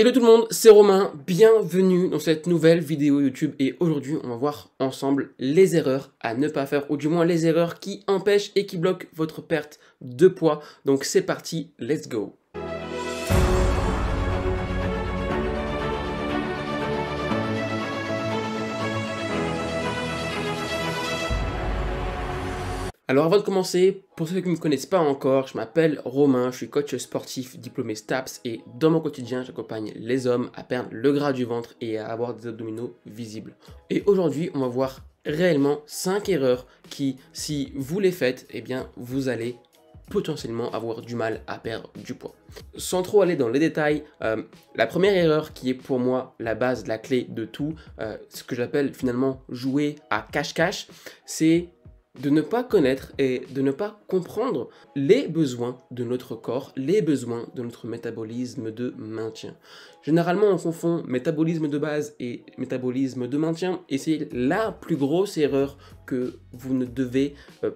Hello tout le monde, c'est Romain, bienvenue dans cette nouvelle vidéo YouTube et aujourd'hui on va voir ensemble les erreurs à ne pas faire ou du moins les erreurs qui empêchent et qui bloquent votre perte de poids. Donc c'est parti, let's go! Alors avant de commencer, pour ceux qui ne me connaissent pas encore, je m'appelle Romain, je suis coach sportif diplômé STAPS et dans mon quotidien, j'accompagne les hommes à perdre le gras du ventre et à avoir des abdominaux visibles. Et aujourd'hui, on va voir réellement 5 erreurs qui, si vous les faites, eh bien, vous allez potentiellement avoir du mal à perdre du poids. Sans trop aller dans les détails, la première erreur qui est pour moi la base, la clé de tout, ce que j'appelle finalement jouer à cache-cache, c'est de ne pas connaître et de ne pas comprendre les besoins de notre corps, les besoins de notre métabolisme de maintien. Généralement, on confond métabolisme de base et métabolisme de maintien et c'est la plus grosse erreur que vous ne devez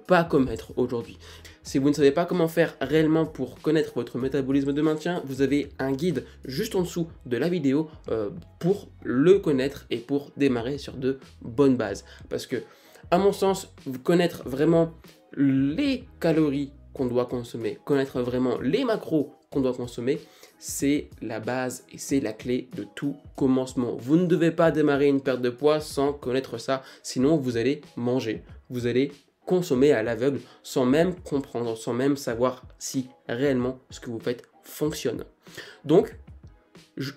pas commettre aujourd'hui. Si vous ne savez pas comment faire réellement pour connaître votre métabolisme de maintien, vous avez un guide juste en dessous de la vidéo pour le connaître et pour démarrer sur de bonnes bases. Parce que à mon sens, connaître vraiment les calories qu'on doit consommer, connaître vraiment les macros qu'on doit consommer, c'est la base et c'est la clé de tout commencement. Vous ne devez pas démarrer une perte de poids sans connaître ça, sinon vous allez manger, vous allez consommer à l'aveugle sans même comprendre, sans même savoir si réellement ce que vous faites fonctionne. Donc,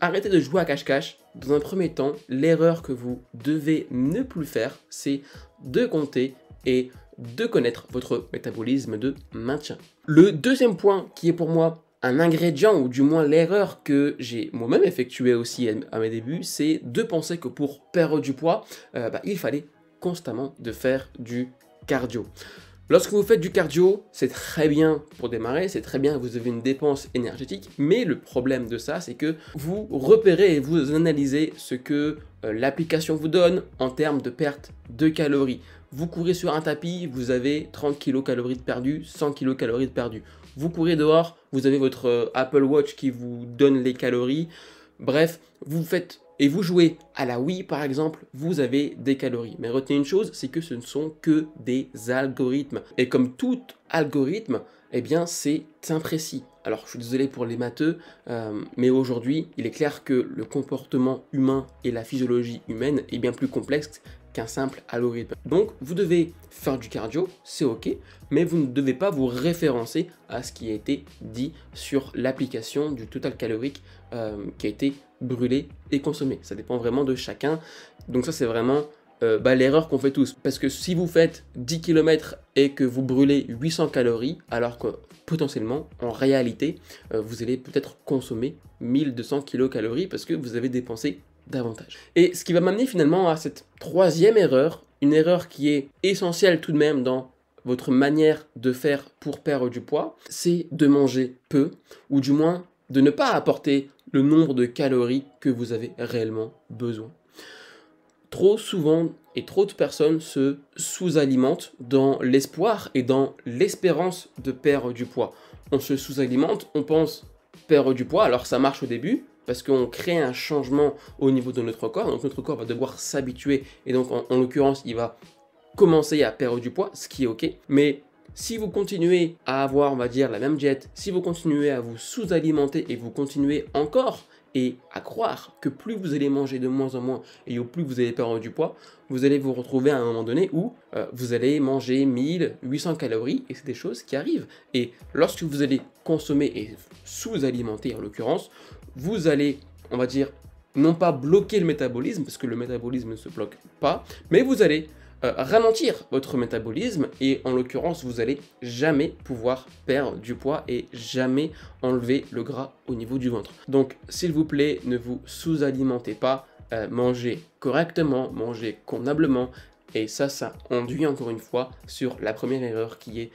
arrêtez de jouer à cache-cache. Dans un premier temps, l'erreur que vous devez ne plus faire, c'est de compter et de connaître votre métabolisme de maintien. Le deuxième point qui est pour moi un ingrédient, ou du moins l'erreur que j'ai moi-même effectuée aussi à mes débuts, c'est de penser que pour perdre du poids, il fallait constamment de faire du cardio. Lorsque vous faites du cardio, c'est très bien pour démarrer, c'est très bien, vous avez une dépense énergétique, mais le problème de ça, c'est que vous repérez et vous analysez ce que l'application vous donne en termes de perte de calories. Vous courez sur un tapis, vous avez 30 kcal de perdu, 100 kcal de perdu. Vous courez dehors, vous avez votre Apple Watch qui vous donne les calories. Bref, vous faites et vous jouez à la Wii par exemple, vous avez des calories. Mais retenez une chose, c'est que ce ne sont que des algorithmes. Et comme tout algorithme, eh bien c'est imprécis. Alors je suis désolé pour les matheux, mais aujourd'hui, il est clair que le comportement humain et la physiologie humaine est bien plus complexe qu'un simple algorithme. Donc vous devez faire du cardio, c'est ok, mais vous ne devez pas vous référencer à ce qui a été dit sur l'application du total calorique qui a été brûlé et consommé. Ça dépend vraiment de chacun. Donc ça c'est vraiment l'erreur qu'on fait tous. Parce que si vous faites 10 km et que vous brûlez 800 calories, alors que potentiellement, en réalité, vous allez peut-être consommer 1200 kcal parce que vous avez dépensé davantage. Et ce qui va m'amener finalement à cette troisième erreur, une erreur qui est essentielle tout de même dans votre manière de faire pour perdre du poids, c'est de manger peu, ou du moins de ne pas apporter le nombre de calories que vous avez réellement besoin. Trop souvent et trop de personnes se sous-alimentent dans l'espoir et dans l'espérance de perdre du poids. On se sous-alimente, on pense perdre du poids, alors ça marche au début, parce qu'on crée un changement au niveau de notre corps, donc notre corps va devoir s'habituer, et donc en l'occurrence, il va commencer à perdre du poids, ce qui est ok, mais si vous continuez à avoir, on va dire, la même diète, si vous continuez à vous sous-alimenter et vous continuez encore et à croire que plus vous allez manger de moins en moins et au plus vous allez perdre du poids, vous allez vous retrouver à un moment donné où vous allez manger 1800 calories et c'est des choses qui arrivent. Et lorsque vous allez consommer et sous-alimenter en l'occurrence, vous allez, on va dire, non pas bloquer le métabolisme, parce que le métabolisme ne se bloque pas, mais vous allez ralentir votre métabolisme et en l'occurrence vous allez jamais pouvoir perdre du poids et jamais enlever le gras au niveau du ventre. Donc s'il vous plaît, ne vous sous-alimentez pas, mangez correctement, mangez convenablement et ça enduit encore une fois sur la première erreur qui est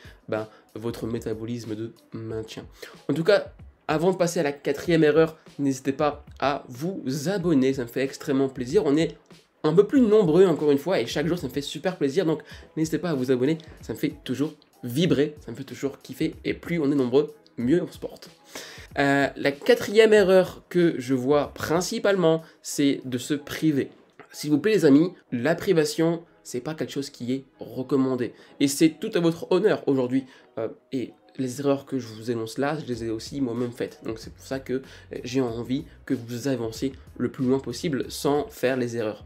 votre métabolisme de maintien. En tout cas, avant de passer à la quatrième erreur, n'hésitez pas à vous abonner, ça me fait extrêmement plaisir. On est un peu plus nombreux encore une fois et chaque jour ça me fait super plaisir, donc n'hésitez pas à vous abonner, ça me fait toujours vibrer, ça me fait toujours kiffer et plus on est nombreux, mieux on se porte. La quatrième erreur que je vois principalement, c'est de se priver. S'il vous plaît les amis, la privation, c'est pas quelque chose qui est recommandé. Et c'est tout à votre honneur aujourd'hui. Et les erreurs que je vous énonce là, je les ai aussi moi-même faites. Donc c'est pour ça que j'ai envie que vous avanciez le plus loin possible sans faire les erreurs.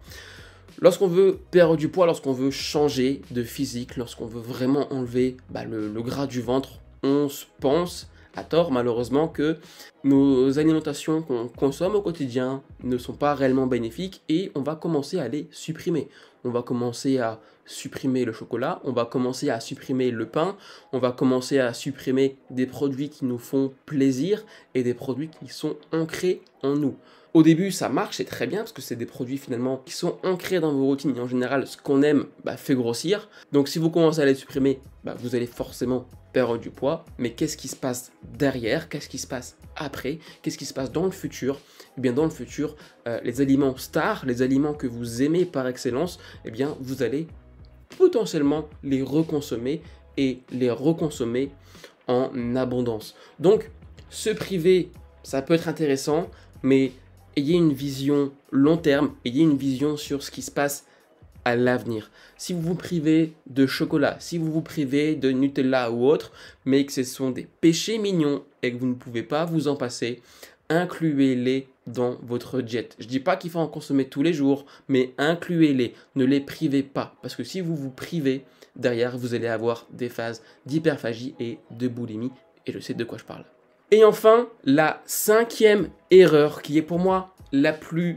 Lorsqu'on veut perdre du poids, lorsqu'on veut changer de physique, lorsqu'on veut vraiment enlever le gras du ventre, on se pense à tort malheureusement que nos alimentations qu'on consomme au quotidien ne sont pas réellement bénéfiques et on va commencer à les supprimer. On va commencer à supprimer le chocolat, on va commencer à supprimer le pain, on va commencer à supprimer des produits qui nous font plaisir et des produits qui sont ancrés en nous. Au début, ça marche, c'est très bien, parce que c'est des produits finalement qui sont ancrés dans vos routines. Et en général, ce qu'on aime fait grossir. Donc si vous commencez à les supprimer, vous allez forcément perdre du poids. Mais qu'est-ce qui se passe derrière? Qu'est-ce qui se passe après? Qu'est-ce qui se passe dans le futur? Eh bien dans le futur, les aliments stars, les aliments que vous aimez par excellence, eh bien vous allez potentiellement les reconsommer et les reconsommer en abondance. Donc se priver, ça peut être intéressant, mais ayez une vision long terme, ayez une vision sur ce qui se passe à l'avenir. Si vous vous privez de chocolat, si vous vous privez de Nutella ou autre, mais que ce sont des péchés mignons et que vous ne pouvez pas vous en passer, incluez-les dans votre diète. Je ne dis pas qu'il faut en consommer tous les jours, mais incluez-les, ne les privez pas. Parce que si vous vous privez, derrière, vous allez avoir des phases d'hyperphagie et de boulimie, et je sais de quoi je parle. Et enfin, la cinquième erreur, qui est pour moi la plus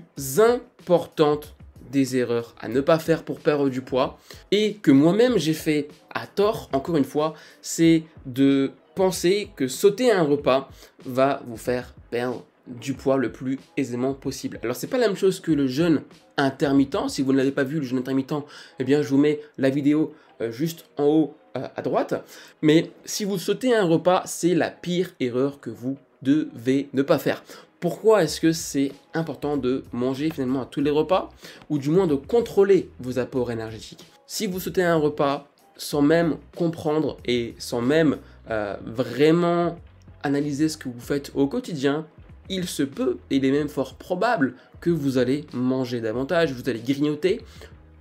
importante des erreurs à ne pas faire pour perdre du poids, et que moi-même j'ai fait à tort, encore une fois, c'est de penser que sauter un repas va vous faire perdre du poids le plus aisément possible. Alors c'est pas la même chose que le jeûne intermittent. Si vous ne l'avez pas vu, le jeûne intermittent, eh bien je vous mets la vidéo juste en haut à droite. Mais si vous sautez un repas, c'est la pire erreur que vous devez ne pas faire. Pourquoi est-ce que c'est important de manger finalement à tous les repas, ou du moins de contrôler vos apports énergétiques? Si vous sautez un repas sans même comprendre et sans même vraiment analyser ce que vous faites au quotidien, il se peut, et il est même fort probable, que vous allez manger davantage, vous allez grignoter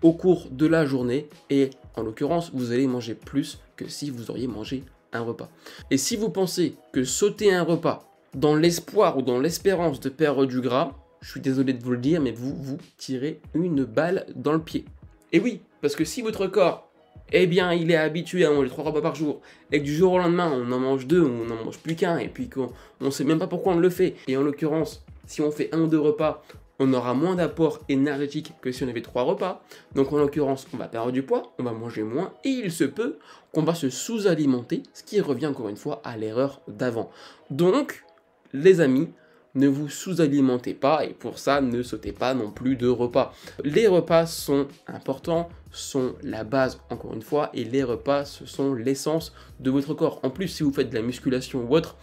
au cours de la journée, et en l'occurrence, vous allez manger plus que si vous auriez mangé un repas. Et si vous pensez que sauter un repas dans l'espoir ou dans l'espérance de perdre du gras, je suis désolé de vous le dire, mais vous tirez une balle dans le pied. Et oui, parce que si votre corps, eh bien, il est habitué à manger 3 repas par jour, et que du jour au lendemain, on en mange 2, ou on n'en mange plus qu'un, et puis qu'on ne sait même pas pourquoi on le fait, et en l'occurrence, si on fait 1 ou 2 repas, on aura moins d'apport énergétique que si on avait 3 repas. Donc en l'occurrence, on va perdre du poids, on va manger moins, et il se peut qu'on va se sous-alimenter, ce qui revient encore une fois à l'erreur d'avant. Donc, les amis, ne vous sous-alimentez pas, et pour ça, ne sautez pas non plus de repas. Les repas sont importants, sont la base encore une fois, et les repas, ce sont l'essence de votre corps. En plus, si vous faites de la musculation ou autre,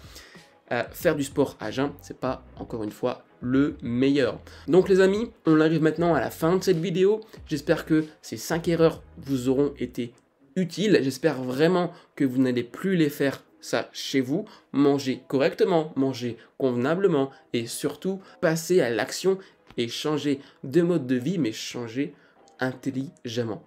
faire du sport à jeun, c'est pas encore une fois le meilleur. Donc les amis, on arrive maintenant à la fin de cette vidéo. J'espère que ces 5 erreurs vous auront été utiles. J'espère vraiment que vous n'allez plus les faire ça chez vous. Mangez correctement, mangez convenablement et surtout passez à l'action et changez de mode de vie, mais changez intelligemment.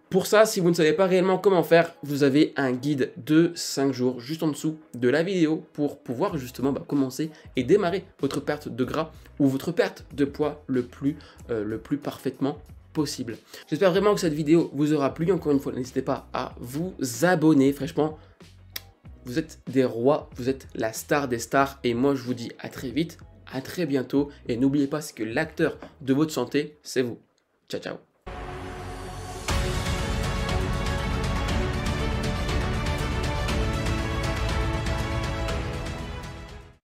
Pour ça, si vous ne savez pas réellement comment faire, vous avez un guide de 5 jours juste en dessous de la vidéo pour pouvoir justement commencer et démarrer votre perte de gras ou votre perte de poids le plus parfaitement possible. J'espère vraiment que cette vidéo vous aura plu. Encore une fois, n'hésitez pas à vous abonner. Franchement, vous êtes des rois, vous êtes la star des stars et moi je vous dis à très vite, à très bientôt et n'oubliez pas que l'acteur de votre santé, c'est vous. Ciao, ciao.